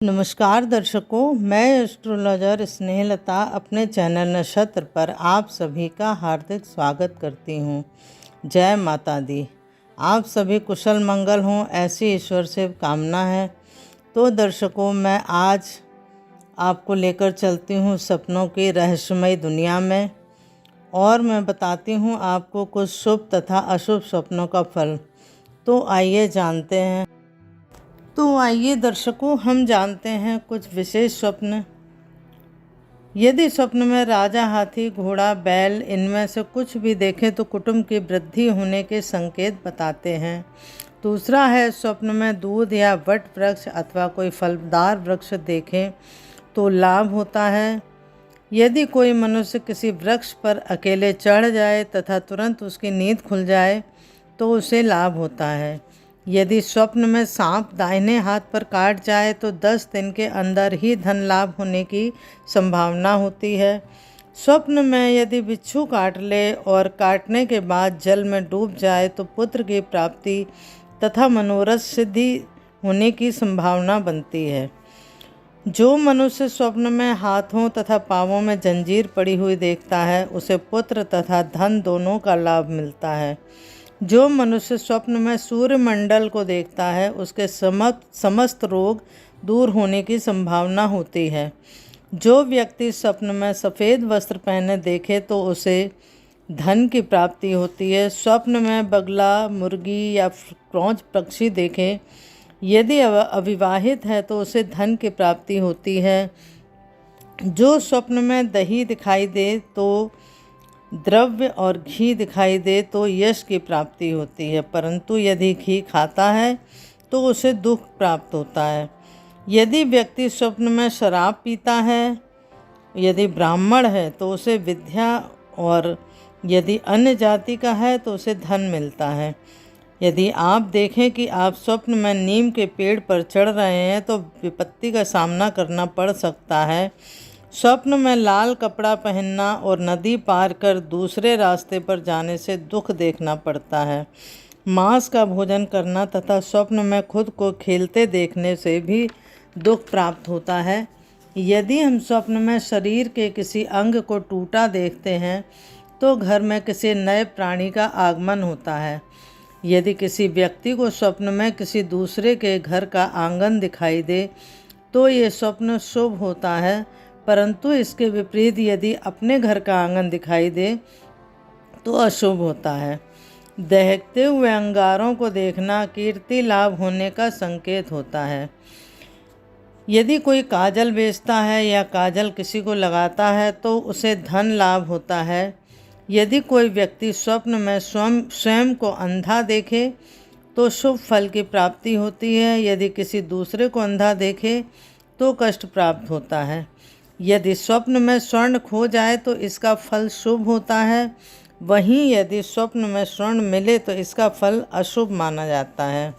नमस्कार दर्शकों, मैं एस्ट्रोलॉजर स्नेहलता अपने चैनल नक्षत्र पर आप सभी का हार्दिक स्वागत करती हूँ। जय माता दी। आप सभी कुशल मंगल हों, ऐसी ईश्वर से कामना है। तो दर्शकों, मैं आज आपको लेकर चलती हूँ सपनों की रहस्यमय दुनिया में और मैं बताती हूँ आपको कुछ शुभ तथा अशुभ सपनों का फल। तो आइए दर्शकों, हम जानते हैं कुछ विशेष स्वप्न। यदि स्वप्न में राजा, हाथी, घोड़ा, बैल इनमें से कुछ भी देखें तो कुटुंब की वृद्धि होने के संकेत बताते हैं। दूसरा है, स्वप्न में दूध या वट वृक्ष अथवा कोई फलदार वृक्ष देखें तो लाभ होता है। यदि कोई मनुष्य किसी वृक्ष पर अकेले चढ़ जाए तथा तुरंत उसकी नींद खुल जाए तो उसे लाभ होता है। यदि स्वप्न में सांप दाहिने हाथ पर काट जाए तो 10 दिन के अंदर ही धन लाभ होने की संभावना होती है। स्वप्न में यदि बिच्छू काट ले और काटने के बाद जल में डूब जाए तो पुत्र की प्राप्ति तथा मनोरथ सिद्धि होने की संभावना बनती है। जो मनुष्य स्वप्न में हाथों तथा पांवों में जंजीर पड़ी हुई देखता है उसे पुत्र तथा धन दोनों का लाभ मिलता है। जो मनुष्य स्वप्न में सूर्यमंडल को देखता है उसके समस्त रोग दूर होने की संभावना होती है। जो व्यक्ति स्वप्न में सफ़ेद वस्त्र पहने देखे तो उसे धन की प्राप्ति होती है। स्वप्न में बगला, मुर्गी या क्रौंच पक्षी देखे, यदि अविवाहित है तो उसे धन की प्राप्ति होती है। जो स्वप्न में दही दिखाई दे तो द्रव्य और घी दिखाई दे तो यश की प्राप्ति होती है, परंतु यदि घी खाता है तो उसे दुख प्राप्त होता है। यदि व्यक्ति स्वप्न में शराब पीता है, यदि ब्राह्मण है तो उसे विद्या, और यदि अन्य जाति का है तो उसे धन मिलता है। यदि आप देखें कि आप स्वप्न में नीम के पेड़ पर चढ़ रहे हैं तो विपत्ति का सामना करना पड़ सकता है। स्वप्न में लाल कपड़ा पहनना और नदी पार कर दूसरे रास्ते पर जाने से दुख देखना पड़ता है। मांस का भोजन करना तथा स्वप्न में खुद को खेलते देखने से भी दुख प्राप्त होता है। यदि हम स्वप्न में शरीर के किसी अंग को टूटा देखते हैं तो घर में किसी नए प्राणी का आगमन होता है। यदि किसी व्यक्ति को स्वप्न में किसी दूसरे के घर का आंगन दिखाई दे तो ये स्वप्न शुभ होता है, परंतु इसके विपरीत यदि अपने घर का आंगन दिखाई दे तो अशुभ होता है। दहकते हुए अंगारों को देखना कीर्ति लाभ होने का संकेत होता है। यदि कोई काजल बेचता है या काजल किसी को लगाता है तो उसे धन लाभ होता है। यदि कोई व्यक्ति स्वप्न में स्वयं को अंधा देखे तो शुभ फल की प्राप्ति होती है। यदि किसी दूसरे को अंधा देखे तो कष्ट प्राप्त होता है। यदि स्वप्न में स्वर्ण खो जाए तो इसका फल शुभ होता है, वहीं यदि स्वप्न में स्वर्ण मिले तो इसका फल अशुभ माना जाता है।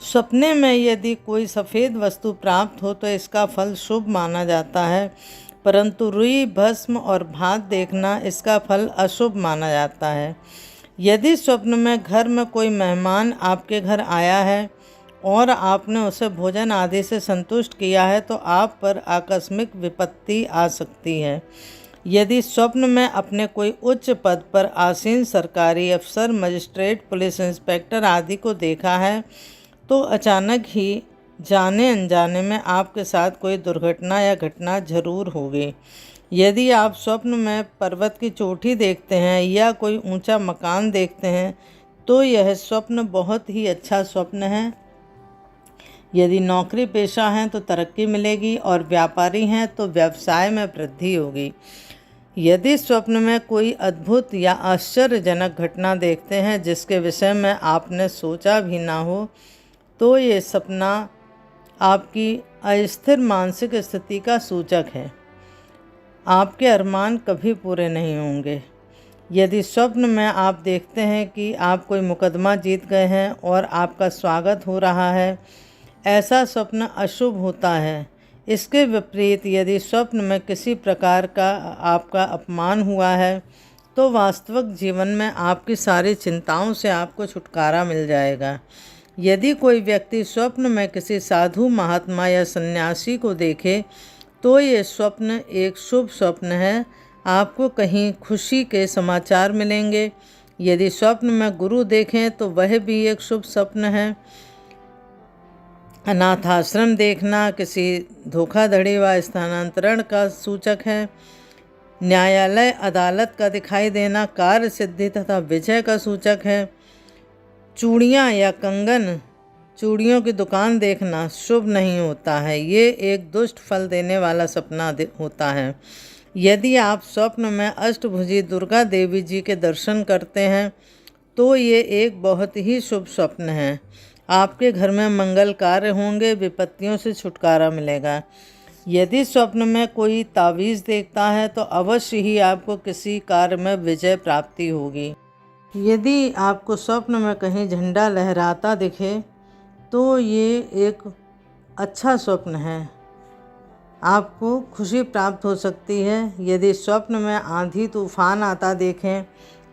सपने में यदि कोई सफ़ेद वस्तु प्राप्त हो तो इसका फल शुभ माना जाता है, परंतु रुई, भस्म और भात देखना इसका फल अशुभ माना जाता है। यदि स्वप्न में घर में कोई मेहमान आपके घर आया है और आपने उसे भोजन आदि से संतुष्ट किया है तो आप पर आकस्मिक विपत्ति आ सकती है। यदि स्वप्न में अपने कोई उच्च पद पर आसीन सरकारी अफसर, मजिस्ट्रेट, पुलिस इंस्पेक्टर आदि को देखा है तो अचानक ही जाने अनजाने में आपके साथ कोई दुर्घटना या घटना जरूर होगी। यदि आप स्वप्न में पर्वत की चोटी देखते हैं या कोई ऊंचा मकान देखते हैं तो यह स्वप्न बहुत ही अच्छा स्वप्न है। यदि नौकरी पेशा हैं तो तरक्की मिलेगी और व्यापारी हैं तो व्यवसाय में वृद्धि होगी। यदि स्वप्न में कोई अद्भुत या आश्चर्यजनक घटना देखते हैं जिसके विषय में आपने सोचा भी ना हो तो ये सपना आपकी अस्थिर मानसिक स्थिति का सूचक है। आपके अरमान कभी पूरे नहीं होंगे। यदि स्वप्न में आप देखते हैं कि आप कोई मुकदमा जीत गए हैं और आपका स्वागत हो रहा है, ऐसा स्वप्न अशुभ होता है। इसके विपरीत यदि स्वप्न में किसी प्रकार का आपका अपमान हुआ है तो वास्तविक जीवन में आपकी सारी चिंताओं से आपको छुटकारा मिल जाएगा। यदि कोई व्यक्ति स्वप्न में किसी साधु महात्मा या सन्यासी को देखे तो ये स्वप्न एक शुभ स्वप्न है। आपको कहीं खुशी के समाचार मिलेंगे। यदि स्वप्न में गुरु देखें तो वह भी एक शुभ स्वप्न है। अनाथ आश्रम देखना किसी धोखाधड़ी व स्थानांतरण का सूचक है। न्यायालय अदालत का दिखाई देना कार्य सिद्धि तथा विजय का सूचक है। चूड़ियाँ या कंगन, चूड़ियों की दुकान देखना शुभ नहीं होता है। ये एक दुष्ट फल देने वाला सपना होता है। यदि आप स्वप्न में अष्टभुजी दुर्गा देवी जी के दर्शन करते हैं तो ये एक बहुत ही शुभ स्वप्न है। आपके घर में मंगल कार्य होंगे, विपत्तियों से छुटकारा मिलेगा। यदि स्वप्न में कोई तावीज़ देखता है तो अवश्य ही आपको किसी कार्य में विजय प्राप्ति होगी। यदि आपको स्वप्न में कहीं झंडा लहराता दिखे तो ये एक अच्छा स्वप्न है, आपको खुशी प्राप्त हो सकती है। यदि स्वप्न में आंधी तूफान आता देखें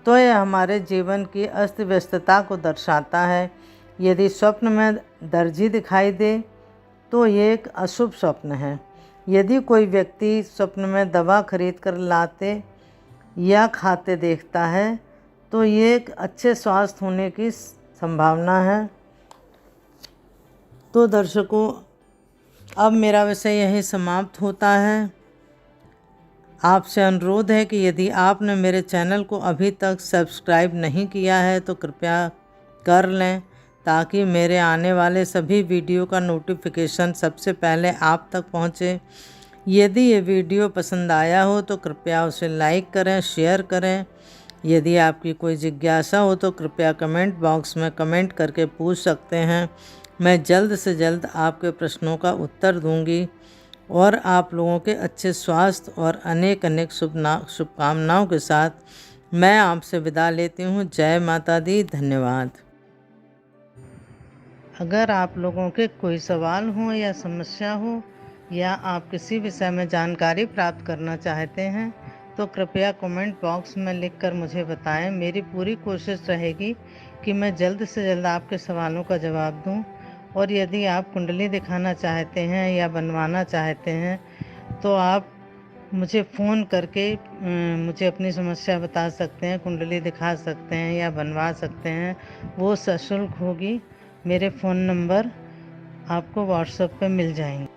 तो यह हमारे जीवन की अस्त व्यस्तता को दर्शाता है। यदि स्वप्न में दर्जी दिखाई दे तो ये एक अशुभ स्वप्न है। यदि कोई व्यक्ति स्वप्न में दवा खरीद कर लाते या खाते देखता है तो ये एक अच्छे स्वास्थ्य होने की संभावना है। तो दर्शकों, अब मेरा विषय यहीं समाप्त होता है। आपसे अनुरोध है कि यदि आपने मेरे चैनल को अभी तक सब्सक्राइब नहीं किया है तो कृपया कर लें, ताकि मेरे आने वाले सभी वीडियो का नोटिफिकेशन सबसे पहले आप तक पहुंचे। यदि ये वीडियो पसंद आया हो तो कृपया उसे लाइक करें, शेयर करें। यदि आपकी कोई जिज्ञासा हो तो कृपया कमेंट बॉक्स में कमेंट करके पूछ सकते हैं। मैं जल्द से जल्द आपके प्रश्नों का उत्तर दूंगी और आप लोगों के अच्छे स्वास्थ्य और अनेक अनेक शुभकामनाओं के साथ मैं आपसे विदा लेती हूँ। जय माता दी। धन्यवाद। अगर आप लोगों के कोई सवाल हो या समस्या हो या आप किसी विषय में जानकारी प्राप्त करना चाहते हैं तो कृपया कमेंट बॉक्स में लिखकर मुझे बताएं। मेरी पूरी कोशिश रहेगी कि मैं जल्द से जल्द आपके सवालों का जवाब दूं। और यदि आप कुंडली दिखाना चाहते हैं या बनवाना चाहते हैं तो आप मुझे फ़ोन करके मुझे अपनी समस्या बता सकते हैं, कुंडली दिखा सकते हैं या बनवा सकते हैं। वो सशुल्क होगी। मेरे फ़ोन नंबर आपको व्हाट्सएप पे मिल जाएंगे।